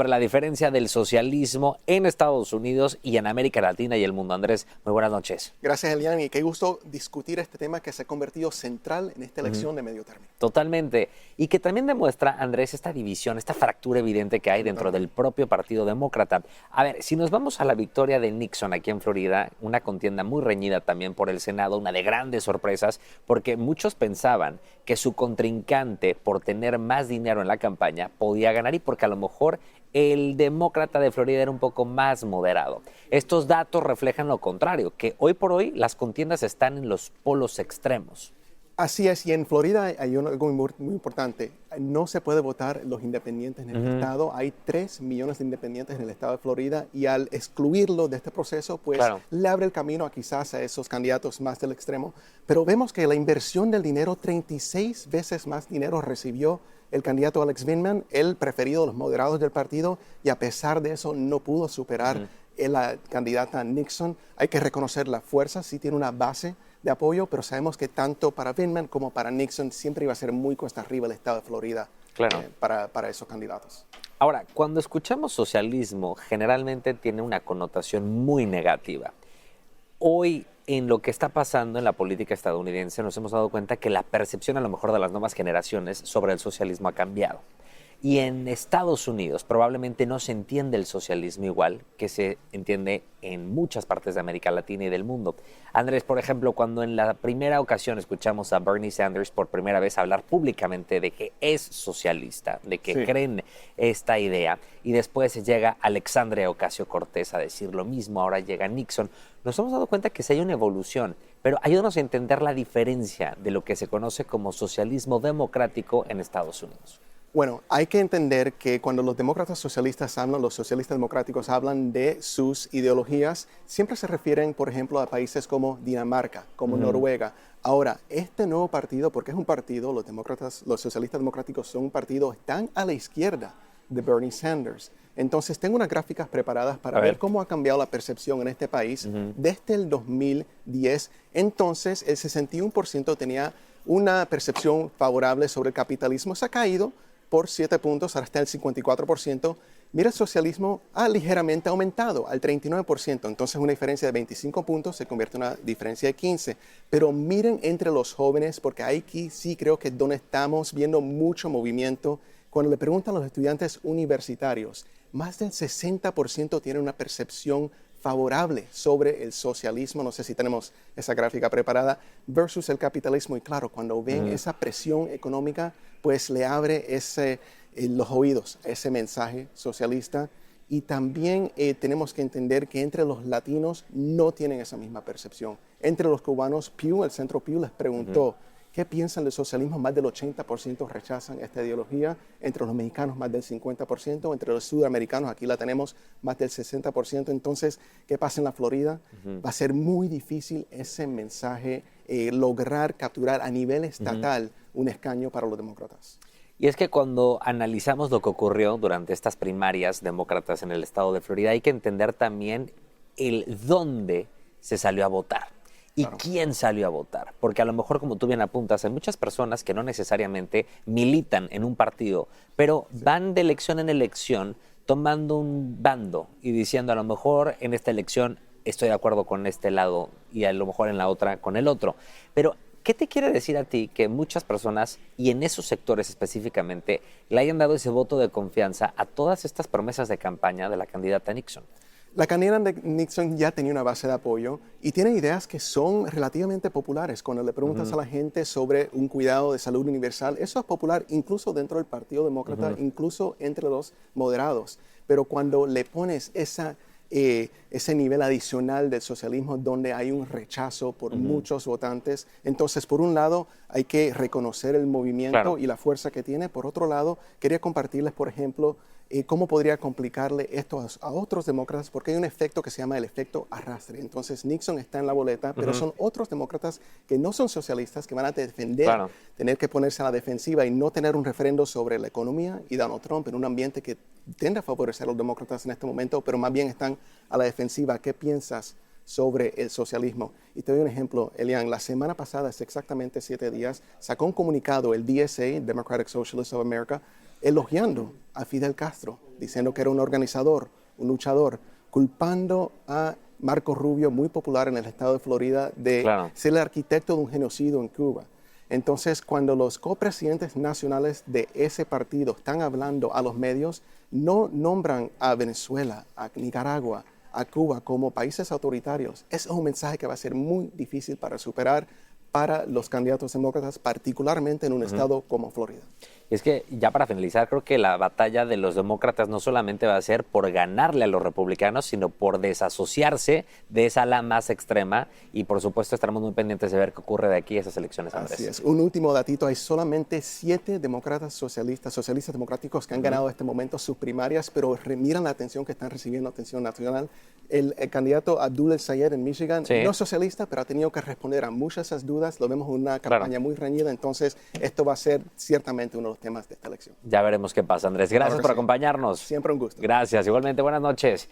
sobre la diferencia del socialismo en Estados Unidos y en América Latina y el mundo. Andrés, muy buenas noches. Gracias, Elian, y qué gusto discutir este tema que se ha convertido central en esta elección de medio término. Totalmente. Y que también demuestra, Andrés, esta división, esta fractura evidente que hay dentro del propio Partido Demócrata. A ver, si nos vamos a la victoria de Nixon aquí en Florida, una contienda muy reñida también por el Senado, una de grandes sorpresas, porque muchos pensaban que su contrincante, por tener más dinero en la campaña, podía ganar y porque a lo mejor el demócrata de Florida era un poco más moderado. Estos datos reflejan lo contrario, que hoy por hoy las contiendas están en los polos extremos. Así es, y en Florida hay algo muy importante. No se puede votar los independientes en el estado. Hay 3 millones de independientes en el estado de Florida y al excluirlo de este proceso, pues le abre el camino a quizás a esos candidatos más del extremo. Pero vemos que la inversión del dinero, 36 veces más dinero recibió el candidato Alex Vindman, el preferido de los moderados del partido, y a pesar de eso no pudo superar a la candidata Nixon. Hay que reconocer la fuerza, sí tiene una base de apoyo, pero sabemos que tanto para Vindman como para Nixon siempre iba a ser muy cuesta arriba el estado de Florida para esos candidatos. Ahora, cuando escuchamos socialismo, generalmente tiene una connotación muy negativa. Hoy, en lo que está pasando en la política estadounidense, nos hemos dado cuenta que la percepción a lo mejor de las nuevas generaciones sobre el socialismo ha cambiado. Y en Estados Unidos probablemente no se entiende el socialismo igual que se entiende en muchas partes de América Latina y del mundo. Andrés, por ejemplo, cuando en la primera ocasión escuchamos a Bernie Sanders por primera vez hablar públicamente de que es socialista, de que creen esta idea, y después llega Alexandria Ocasio-Cortez a decir lo mismo, ahora llega Nixon, nos hemos dado cuenta que sí hay una evolución, pero ayúdanos a entender la diferencia de lo que se conoce como socialismo democrático en Estados Unidos. Bueno, hay que entender que cuando los demócratas socialistas hablan, los socialistas democráticos hablan de sus ideologías, siempre se refieren, por ejemplo, a países como Dinamarca, como Noruega. Ahora, este nuevo partido, porque es un partido, los socialistas democráticos son un partido, están a la izquierda de Bernie Sanders. Entonces, tengo unas gráficas preparadas para ver cómo ha cambiado la percepción en este país desde el 2010. Entonces, el 61% tenía una percepción favorable sobre el capitalismo. Se ha caído por 7 puntos, ahora está el 54%. Mira, el socialismo ha ligeramente aumentado al 39%, entonces una diferencia de 25 puntos se convierte en una diferencia de 15. Pero miren entre los jóvenes, porque aquí sí creo que es donde estamos viendo mucho movimiento. Cuando le preguntan a los estudiantes universitarios, más del 60% tienen una percepción favorable sobre el socialismo, no sé si tenemos esa gráfica preparada, versus el capitalismo. Y claro, cuando ven esa presión económica, pues le abre los oídos a ese mensaje socialista. Y también tenemos que entender que entre los latinos no tienen esa misma percepción. Entre los cubanos, Pew, el Centro Pew, les preguntó ¿qué piensan del socialismo? Más del 80% rechazan esta ideología. Entre los mexicanos, más del 50%. Entre los sudamericanos, aquí la tenemos, más del 60%. Entonces, ¿qué pasa en la Florida? Va a ser muy difícil ese mensaje, lograr capturar a nivel estatal un escaño para los demócratas. Y es que cuando analizamos lo que ocurrió durante estas primarias demócratas en el estado de Florida, hay que entender también el dónde se salió a votar. ¿Y quién salió a votar? Porque a lo mejor, como tú bien apuntas, hay muchas personas que no necesariamente militan en un partido, pero van de elección en elección tomando un bando y diciendo a lo mejor en esta elección estoy de acuerdo con este lado y a lo mejor en la otra con el otro. Pero, ¿qué te quiere decir a ti que muchas personas, y en esos sectores específicamente, le hayan dado ese voto de confianza a todas estas promesas de campaña de la candidata Nixon? La candidata Nixon ya tenía una base de apoyo y tiene ideas que son relativamente populares. Cuando le preguntas a la gente sobre un cuidado de salud universal, eso es popular incluso dentro del Partido Demócrata, incluso entre los moderados. Pero cuando le pones ese nivel adicional del socialismo donde hay un rechazo por muchos votantes, entonces por un lado hay que reconocer el movimiento y la fuerza que tiene. Por otro lado, quería compartirles, por ejemplo, cómo podría complicarle esto a otros demócratas, porque hay un efecto que se llama el efecto arrastre. Entonces Nixon está en la boleta, pero son otros demócratas que no son socialistas, que van a defender, tener que ponerse a la defensiva y no tener un referendo sobre la economía y Donald Trump en un ambiente que tiende a favorecer a los demócratas en este momento, pero más bien están a la defensiva. ¿Qué piensas sobre el socialismo? Y te doy un ejemplo, Elian. La semana pasada, hace exactamente 7 días, sacó un comunicado el DSA, Democratic Socialists of America, elogiando a Fidel Castro, diciendo que era un organizador, un luchador, culpando a Marco Rubio, muy popular en el estado de Florida, de ser el arquitecto de un genocidio en Cuba. Entonces, cuando los copresidentes nacionales de ese partido están hablando a los medios, no nombran a Venezuela, a Nicaragua, a Cuba como países autoritarios. Es un mensaje que va a ser muy difícil para superar para los candidatos demócratas, particularmente en un estado como Florida. Y es que, ya para finalizar, creo que la batalla de los demócratas no solamente va a ser por ganarle a los republicanos, sino por desasociarse de esa ala más extrema. Y, por supuesto, estaremos muy pendientes de ver qué ocurre de aquí a esas elecciones, Andrés. Así es. Un último datito, hay solamente 7 demócratas socialistas democráticos que han ganado en este momento sus primarias, pero miran la atención que están recibiendo, atención nacional. El candidato Abdul El-Sayed en Michigan, no es socialista, pero ha tenido que responder a muchas de esas dudas. Lo vemos en una campaña muy reñida, entonces esto va a ser ciertamente uno de los temas de esta elección. Ya veremos qué pasa, Andrés. Gracias por acompañarnos. Siempre un gusto. Gracias. Igualmente, buenas noches.